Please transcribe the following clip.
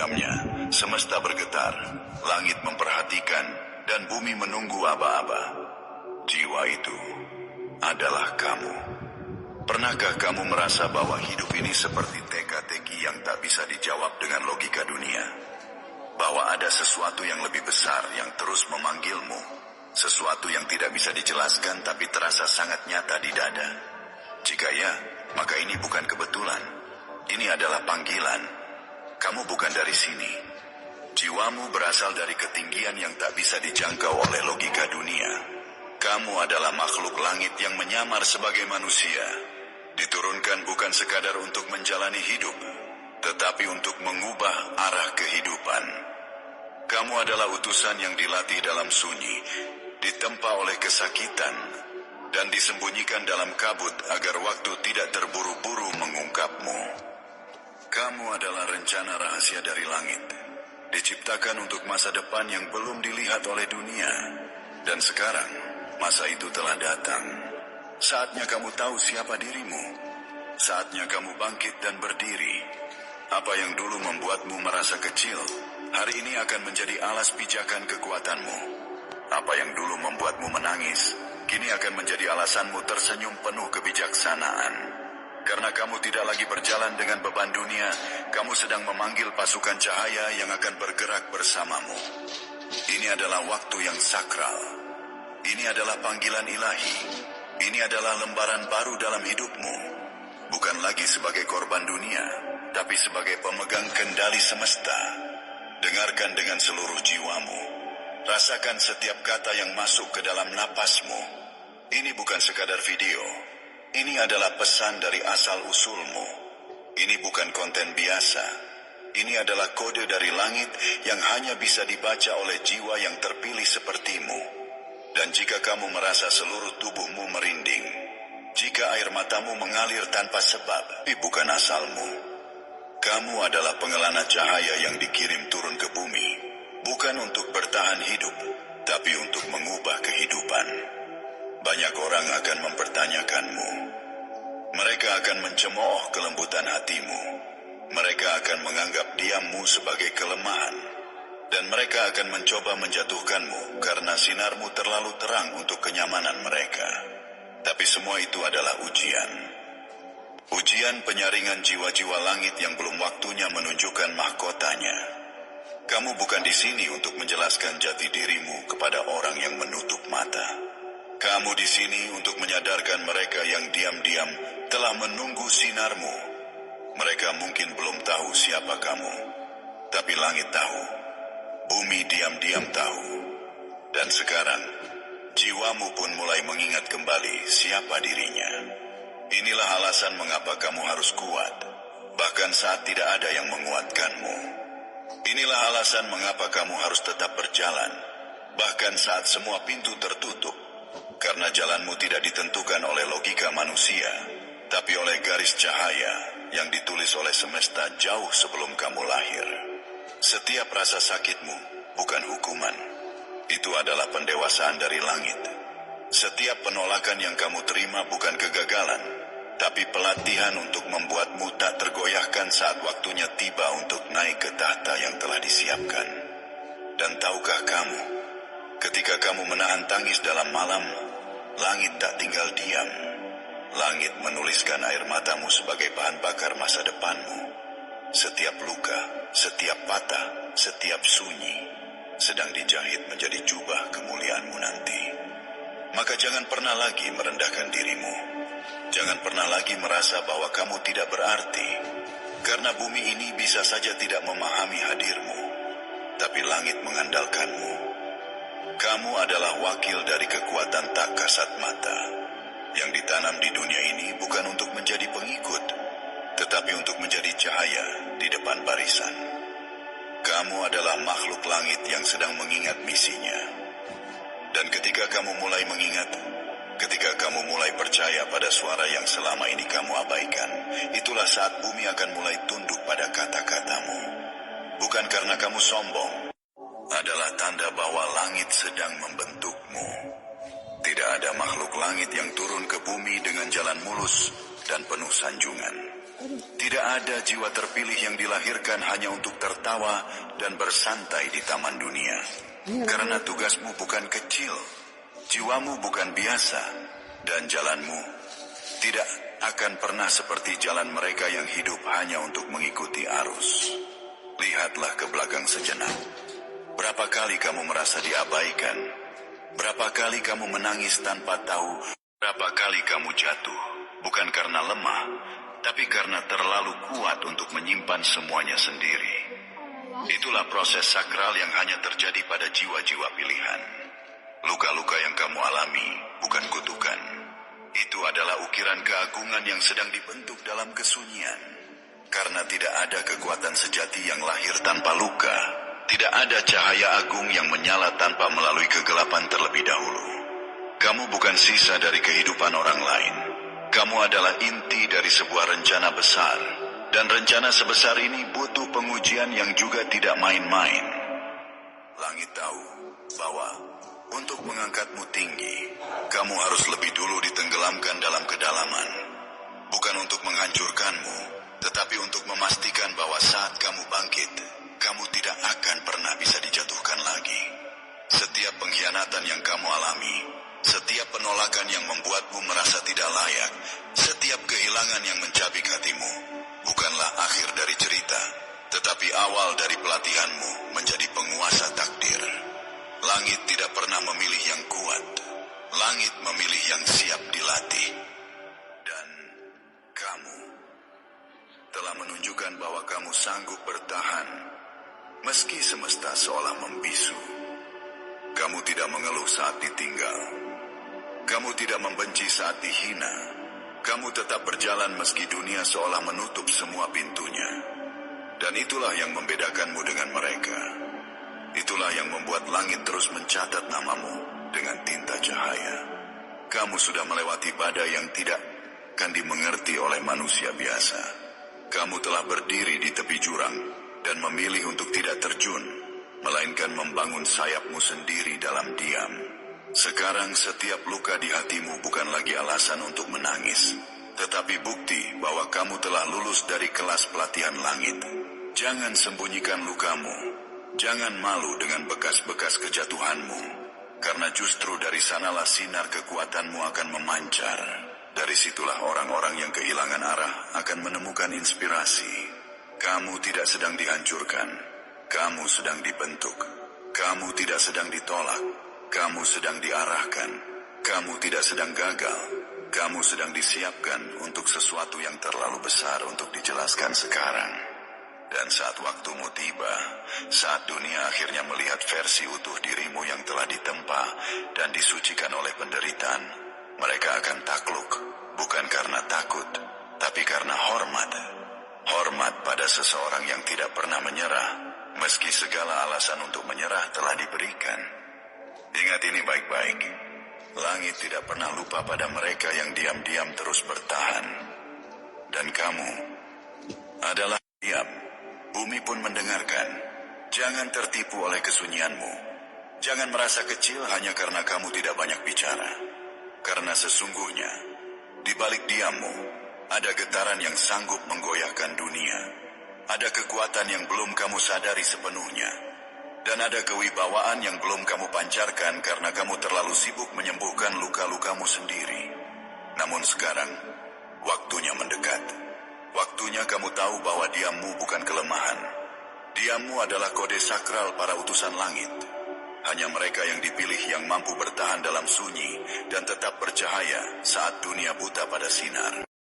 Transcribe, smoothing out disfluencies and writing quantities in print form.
Diamnya, semesta bergetar, langit memperhatikan, dan bumi menunggu aba-aba. Jiwa itu adalah kamu. Pernahkah kamu merasa bahwa hidup ini seperti teka-teki yang tak bisa dijawab dengan logika dunia? Bahwa ada sesuatu yang lebih besar yang terus memanggilmu, sesuatu yang tidak bisa dijelaskan tapi terasa sangat nyata di dada. Jika ya, maka ini bukan kebetulan. Ini adalah panggilan. Kamu bukan dari sini. Jiwamu berasal dari ketinggian yang tak bisa dijangkau oleh logika dunia. Kamu adalah makhluk langit yang menyamar sebagai manusia. Diturunkan bukan sekadar untuk menjalani hidup, tetapi untuk mengubah arah kehidupan. Kamu adalah utusan yang dilatih dalam sunyi, ditempa oleh kesakitan, dan disembunyikan dalam kabut agar waktu tidak terburu-buru mengungkapmu. Kamu adalah rencana rahasia dari langit, diciptakan untuk masa depan yang belum dilihat oleh dunia. Dan sekarang, masa itu telah datang. Saatnya kamu tahu siapa dirimu. Saatnya kamu bangkit dan berdiri. Apa yang dulu membuatmu merasa kecil, hari ini akan menjadi alas pijakan kekuatanmu. Apa yang dulu membuatmu menangis, kini akan menjadi alasanmu tersenyum penuh kebijaksanaan. Karena kamu tidak lagi berjalan dengan beban dunia, kamu sedang memanggil pasukan cahaya yang akan bergerak bersamamu. Ini adalah waktu yang sakral. Ini adalah panggilan ilahi. Ini adalah lembaran baru dalam hidupmu. Bukan lagi sebagai korban dunia, tapi sebagai pemegang kendali semesta. Dengarkan dengan seluruh jiwamu. Rasakan setiap kata yang masuk ke dalam napasmu. Ini bukan sekadar video. Ini adalah pesan dari asal-usulmu. Ini bukan konten biasa. Ini adalah kode dari langit yang hanya bisa dibaca oleh jiwa yang terpilih sepertimu. Dan jika kamu merasa seluruh tubuhmu merinding, jika air matamu mengalir tanpa sebab, tapi bukan asalmu. Kamu adalah pengelana cahaya yang dikirim turun ke bumi, bukan untuk bertahan hidup, tapi untuk mengubah kehidupan. Banyak orang akan mempertanyakanmu. Mereka akan mencemooh kelembutan hatimu. Mereka akan menganggap diammu sebagai kelemahan. Dan mereka akan mencoba menjatuhkanmu karena sinarmu terlalu terang untuk kenyamanan mereka. Tapi semua itu adalah ujian. Ujian penyaringan jiwa-jiwa langit yang belum waktunya menunjukkan mahkotanya. Kamu bukan di sini untuk menjelaskan jati dirimu kepada orang yang menutup mata. Kamu di sini untuk menyadarkan mereka yang diam-diam telah menunggu sinarmu. Mereka mungkin belum tahu siapa kamu, tapi langit tahu, bumi diam-diam tahu. Dan sekarang, jiwamu pun mulai mengingat kembali siapa dirinya. Inilah alasan mengapa kamu harus kuat, bahkan saat tidak ada yang menguatkanmu. Inilah alasan mengapa kamu harus tetap berjalan, bahkan saat semua pintu tertutup. Karena jalanmu tidak ditentukan oleh logika manusia, tapi oleh garis cahaya yang ditulis oleh semesta jauh sebelum kamu lahir. Setiap rasa sakitmu bukan hukuman. Itu adalah pendewasaan dari langit. Setiap penolakan yang kamu terima bukan kegagalan, tapi pelatihan untuk membuatmu tak tergoyahkan saat waktunya tiba untuk naik ke tahta yang telah disiapkan. Dan tahukah kamu, ketika kamu menahan tangis dalam malam, langit tak tinggal diam. Langit menuliskan air matamu sebagai bahan bakar masa depanmu. Setiap luka, setiap patah, setiap sunyi sedang dijahit menjadi jubah kemuliaanmu nanti. Maka jangan pernah lagi merendahkan dirimu. Jangan pernah lagi merasa bahwa kamu tidak berarti. Karena bumi ini bisa saja tidak memahami hadirmu, tapi langit mengandalkanmu. Kamu adalah wakil dari kekuatan tak kasat mata, yang ditanam di dunia ini bukan untuk menjadi pengikut, tetapi untuk menjadi cahaya di depan barisan. Kamu adalah makhluk langit yang sedang mengingat misinya. Dan ketika kamu mulai mengingat, ketika kamu mulai percaya pada suara yang selama ini kamu abaikan, itulah saat bumi akan mulai tunduk pada kata-katamu. Bukan karena kamu sombong, adalah tanda bahwa langit sedang membentukmu. Tidak ada makhluk langit yang turun ke bumi dengan jalan mulus dan penuh sanjungan. Tidak ada jiwa terpilih yang dilahirkan hanya untuk tertawa dan bersantai di taman dunia. Karena tugasmu bukan kecil, jiwamu bukan biasa, dan jalanmu tidak akan pernah seperti jalan mereka yang hidup hanya untuk mengikuti arus. Lihatlah ke belakang sejenak. Berapa kali kamu merasa diabaikan? Berapa kali kamu menangis tanpa tahu? Berapa kali kamu jatuh? Bukan karena lemah, tapi karena terlalu kuat untuk menyimpan semuanya sendiri. Itulah proses sakral yang hanya terjadi pada jiwa-jiwa pilihan. Luka-luka yang kamu alami bukan kutukan. Itu adalah ukiran keagungan yang sedang dibentuk dalam kesunyian. Karena tidak ada kekuatan sejati yang lahir tanpa luka. Tidak ada cahaya agung yang menyala tanpa melalui kegelapan terlebih dahulu. Kamu bukan sisa dari kehidupan orang lain. Kamu adalah inti dari sebuah rencana besar, dan rencana sebesar ini butuh pengujian yang juga tidak main-main. Langit tahu bahwa untuk mengangkatmu tinggi, kamu harus lebih dulu ditenggelamkan dalam kedalaman. Bukan untuk menghancurkanmu, tetapi untuk memastikan bahwa saat kamu bangkit, kamu tidak akan pernah bisa dijatuhkan lagi. Setiap pengkhianatan yang kamu alami, setiap penolakan yang membuatmu merasa tidak layak, setiap kehilangan yang mencabik hatimu, bukanlah akhir dari cerita, tetapi awal dari pelatihanmu menjadi penguasa takdir. Langit tidak pernah memilih yang kuat, langit memilih yang siap dilatih. Dan kamu telah menunjukkan bahwa kamu sanggup bertahan, meski semesta seolah membisu. Kamu tidak mengeluh saat ditinggal. Kamu tidak membenci saat dihina. Kamu tetap berjalan meski dunia seolah menutup semua pintunya. Dan itulah yang membedakanmu dengan mereka. Itulah yang membuat langit terus mencatat namamu dengan tinta cahaya. Kamu sudah melewati badai yang tidak akan dimengerti oleh manusia biasa. Kamu telah berdiri di tepi jurang dan memilih untuk tidak terjun, melainkan membangun sayapmu sendiri dalam diam. Sekarang setiap luka di hatimu bukan lagi alasan untuk menangis, tetapi bukti bahwa kamu telah lulus dari kelas pelatihan langit. Jangan sembunyikan lukamu, jangan malu dengan bekas-bekas kejatuhanmu, karena justru dari sanalah sinar kekuatanmu akan memancar. Dari situlah orang-orang yang kehilangan arah akan menemukan inspirasi. Kamu tidak sedang dihancurkan, kamu sedang dibentuk. Kamu tidak sedang ditolak, kamu sedang diarahkan. Kamu tidak sedang gagal, kamu sedang disiapkan untuk sesuatu yang terlalu besar untuk dijelaskan sekarang. Dan saat waktumu tiba, saat dunia akhirnya melihat versi utuh dirimu yang telah ditempa dan disucikan oleh penderitaan, mereka akan takluk, bukan karena takut, tapi karena hormat. Hormat pada seseorang yang tidak pernah menyerah, meski segala alasan untuk menyerah telah diberikan. Ingat ini baik-baik. Langit tidak pernah lupa pada mereka yang diam-diam terus bertahan. Dan kamu adalah diam. Bumi pun mendengarkan. Jangan tertipu oleh kesunyianmu. Jangan merasa kecil hanya karena kamu tidak banyak bicara. Karena sesungguhnya, di balik diammu, ada getaran yang sanggup menggoyahkan dunia. Ada kekuatan yang belum kamu sadari sepenuhnya. Dan ada kewibawaan yang belum kamu pancarkan karena kamu terlalu sibuk menyembuhkan luka-lukamu sendiri. Namun sekarang, waktunya mendekat. Waktunya kamu tahu bahwa diammu bukan kelemahan. Diammu adalah kode sakral para utusan langit. Hanya mereka yang dipilih yang mampu bertahan dalam sunyi dan tetap bercahaya saat dunia buta pada sinar.